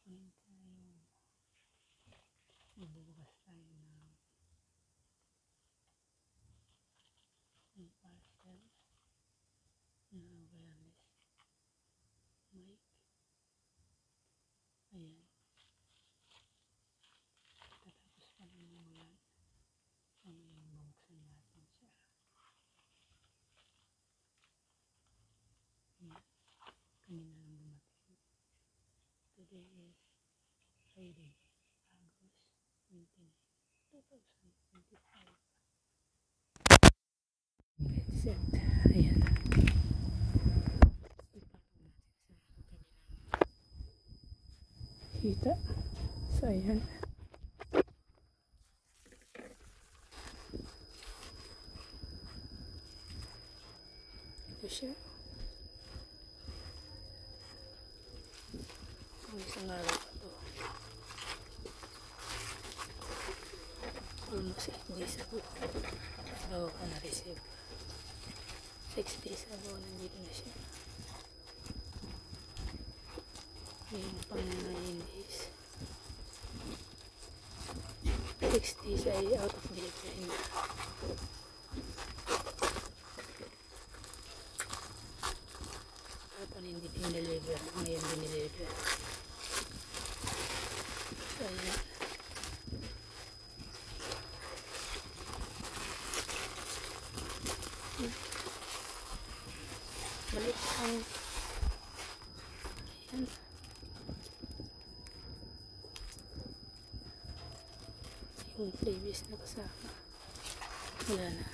kunin tayo, magbubukas tayo ng parcel na wireless mic. Ayan, tatapos pa rin mo yan. Ayan, bubuksan natin siya. Ayan, kanina lang dumating. Today is Friday, August 29, 2025. Let's set. Ayan. Kita. So, ayan. Ito siya. Ang isang araw pa ito. Almost 8 days ago. Bago ko na-receive. 6 days ago, nandito na siya. Ngayon pang 9 days. 6 days ay out of delivery na. Kapag hindi dineliver, ngayon dineliver. So, ayan. Balik ang ayan. Yung previous na kasama wala na.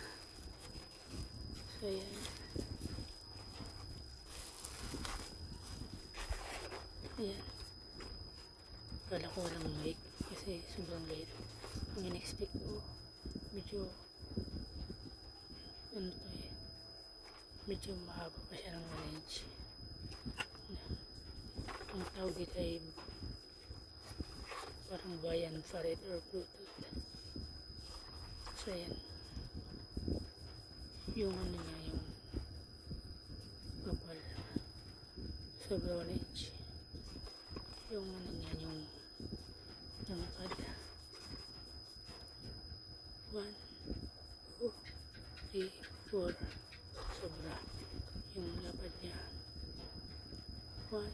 So ayan. Ayan, kala ko walang mic kasi sobrang late. Ang in-expect ko medyo ano to eh, medyo mahaba pa siya ng range. Ang tawag dito ay parang bayan infrared or bluetooth. So ayan, yung ano niya, yung kapal sobrang range. Yung ano niya, yung kada 1, 2, 3, 4 sobra yung lapad niya. 1,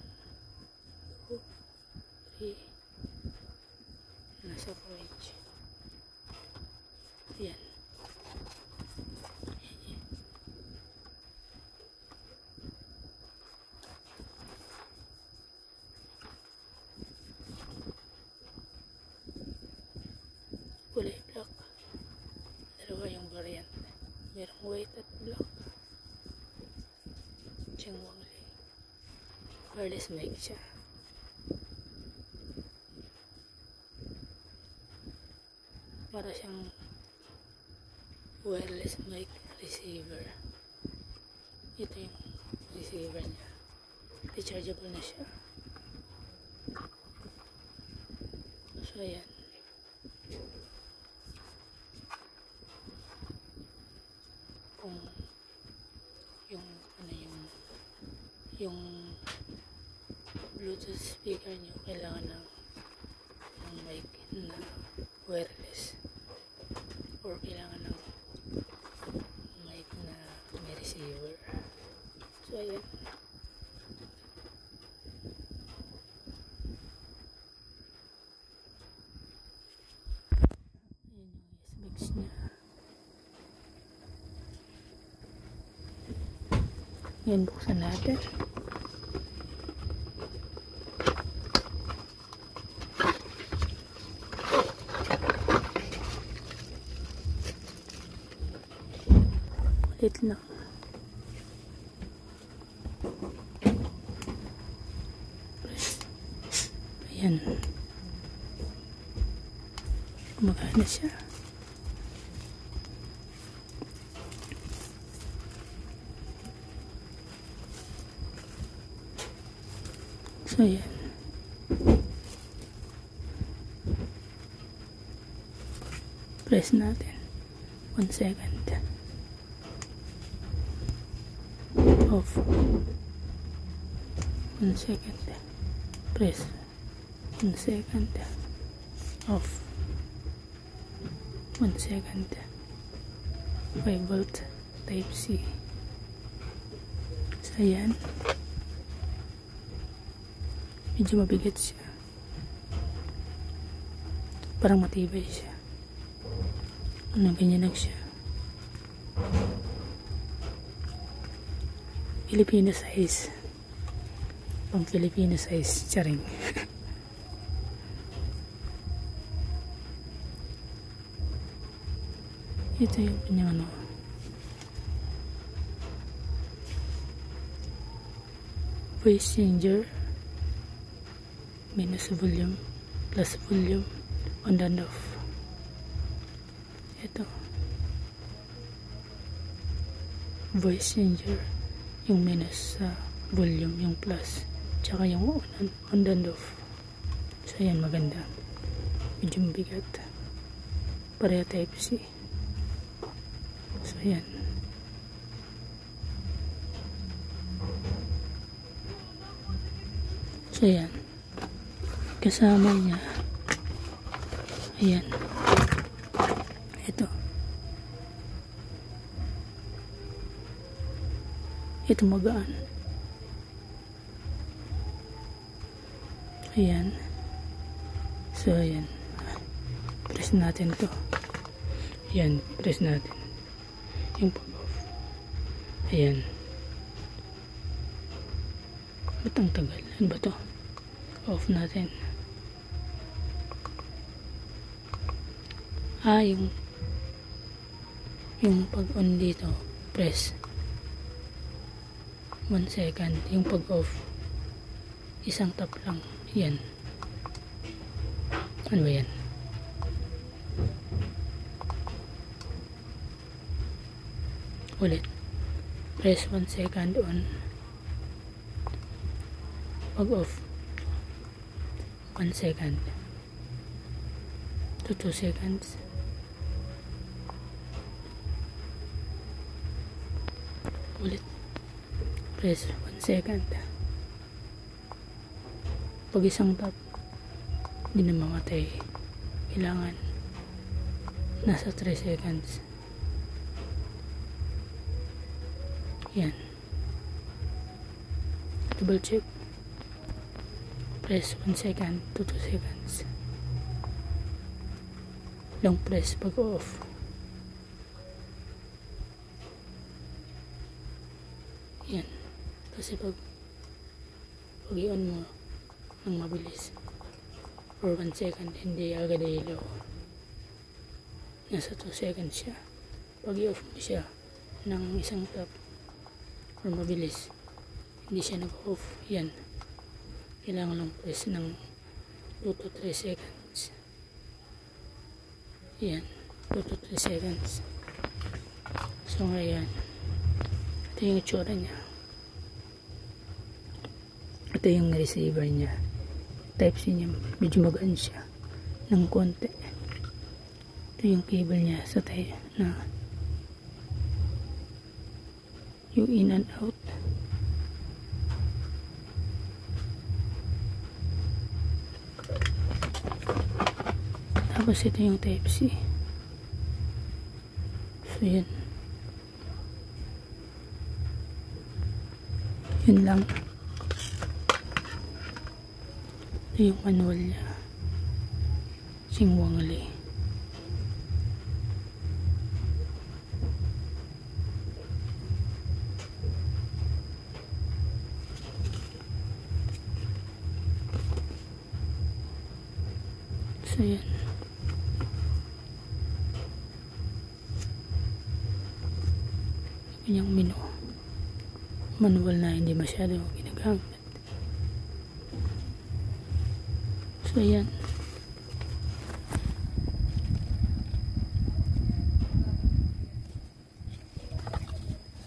2, 3 nasa 4 inch. Yan. Kulay black. Dalawa yung variant. Merong white at black. Chengwang Li. Wireless mic siya. Para siyang wireless mic receiver. Ito yung receiver niya. Rechargeable na siya. So ayan. Kung yung ano yung Bluetooth speaker niyo kailangan ng mic na wireless or kailangan ng mic na may receiver. So ayan. Ayan yung specs niya. Yan, buksan natin. Kulit lang. Ayan. Gumagana siya. So, ayan. Press natin. 1 second. Off. 1 second. Press. 1 second. Off. 1 second. 5 volt type C. So ayan, medyo mabigat siya, parang matibay siya, ganyan lang siya. Filipino size, pang Filipino size, charing. Ito yung kanyang voice changer, minus volume, plus volume, on and off. Ito, voice changer, yung minus sa volume, yung plus, tsaka yung on and off. So yan, maganda, medyo mabigat, pareha type C. So yan, so yan, kasama niya, ayan, ito magaan, ayan. So ayan, press natin to, ayan, press natin yung pag off, ayan. Ba't ang tagal? Ano ba to? Off natin. Yung pag on dito, press 1 second. Yung pag off, isang tap lang. Yan. Ano ba yan? Ulit. Press 1 second on. Pag off, 1 second to 2 seconds. Ulit. Press 1 second. Pag isang tap, hindi na mamatay. Kailangan nasa 3 seconds. Yan. Double check. Press 1 second to 2 seconds. Long press pag off. Yan. Kasi pag i-on mo ng mabilis for 1 second, hindi agad ilaw. Nasa 2 seconds siya. Pag i-off mo siya ng isang tap or mabilis, hindi siya nag-off. Yan. Kailangan lang press ng 2 to 3 seconds. Yan. 2 to 3 seconds. So ngayon, ito yung itsura niya. Ito yung receiver niya. Type C niya. Medyo magaan siya ng konti. Ito yung cable niya sa tayo na yung in and out. Tapos ito yung type C. So yan. Yun lang. Ito yung manual niya. Xinguang Li. So yan. Yung menu. Manual na hindi masyado ginagamit. So yan.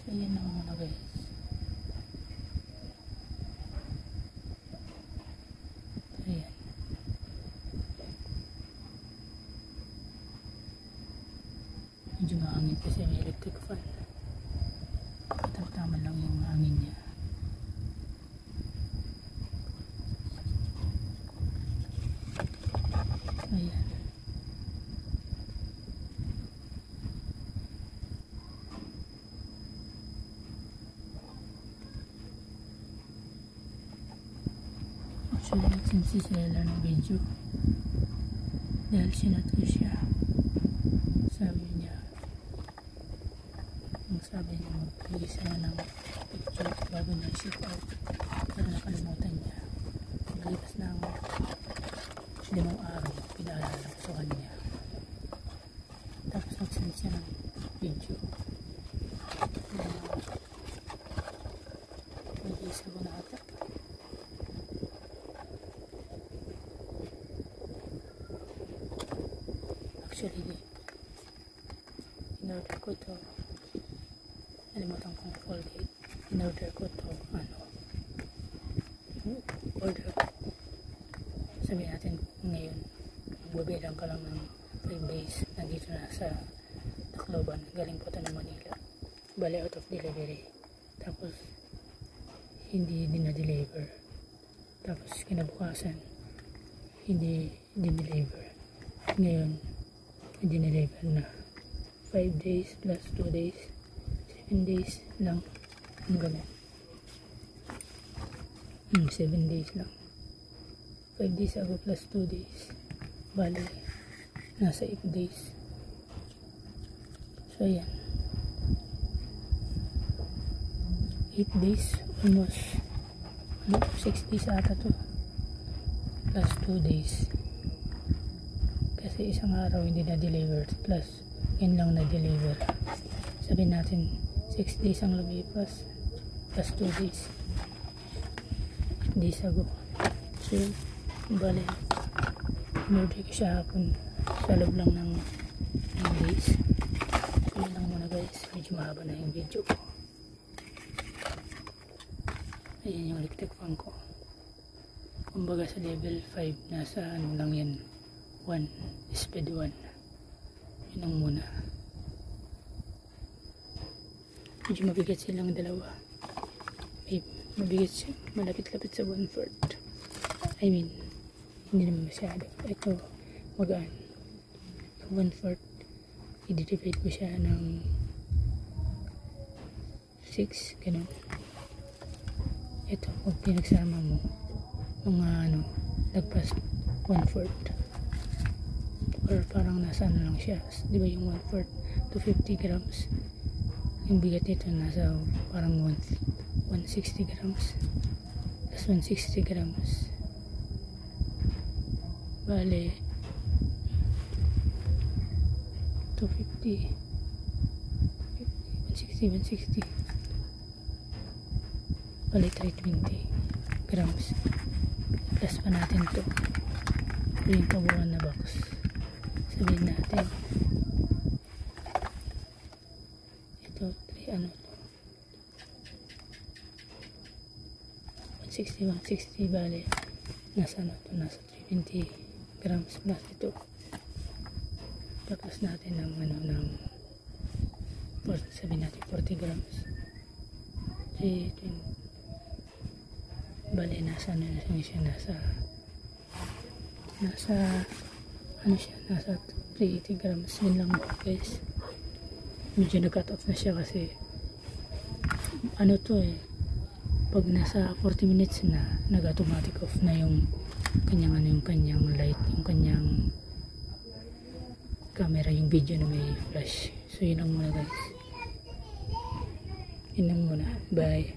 So yan ang mga guys. So yan. Medyo mahangin kasi may electric fan. Tama lang yung hangin niya. ayan. Actually, nagsinsi sila ng video dahil sinat ko siya. Sabi niya magbigay siya ng picture bago niya ship out, pero nakalimutan niya. Naglipas ng 5 araw, pinaalala ko sa kanya, tapos nagsend siya ng video na mag-isa ko na ata. Actually, in-order ko to, nalimutan kong Colgate, in-order ko to, order ko, sabihin natin ngayon, magbabilang ka lang ng 5 days, nandito na sa Tacloban, galing po ito ng Manila, bali out of delivery, tapos hindi dinadeliver, tapos kinabukasan hindi dineliver, ngayon dineliver na. 5 days plus 2 days, 7 days lang ang ganun. 7 days lang, 5 days ago plus 2 days, bali nasa 8 days. So yan, 8 days, almost 6 days ata to, plus 2 days, kasi isang araw hindi na-deliver, plus yun lang na-deliver. Sabihin natin 6 days ang lumipas, plus 2 days, 8 days ago. So bali, in-order ko siya hapon sa loob lang ng 9 days. So yun lang muna guys, medyo mahaba na yung video ko. Ayan yung electric fan ko, kumbaga sa level 5, nasa ano lang yan, 1, speed 1. Yun lang muna. Medyo mabigat silang dalawa. Mabigat siya, malapit-lapit sa 1/4. I mean, hindi naman masyado. Ito, magaan. 1/4, i-divide ko siya ng 6, ganun. Ito, pag pinagsama mo, mga lagpas 1/4. Or parang nasa lang siya, di ba yung 1/4 to 50 grams, yung bigat nito nasa parang 160 grams plus 160 grams, bale 250, 160 bale 320 grams, plus pa natin to yung kabuuan na box. Sabihin natin ito 160 bale nasa nasa 320 grams plus ito, tapos natin ng sabihin natin 40 grams, bale nasa nasa 380 grams. Yun lang guys, medyo nag-cut off na siya kasi pag nasa 40 minutes na, nag-automatic off na yung kanyang light, yung kanyang camera, yung video na may flash. So yun lang muna guys, yun lang muna, bye.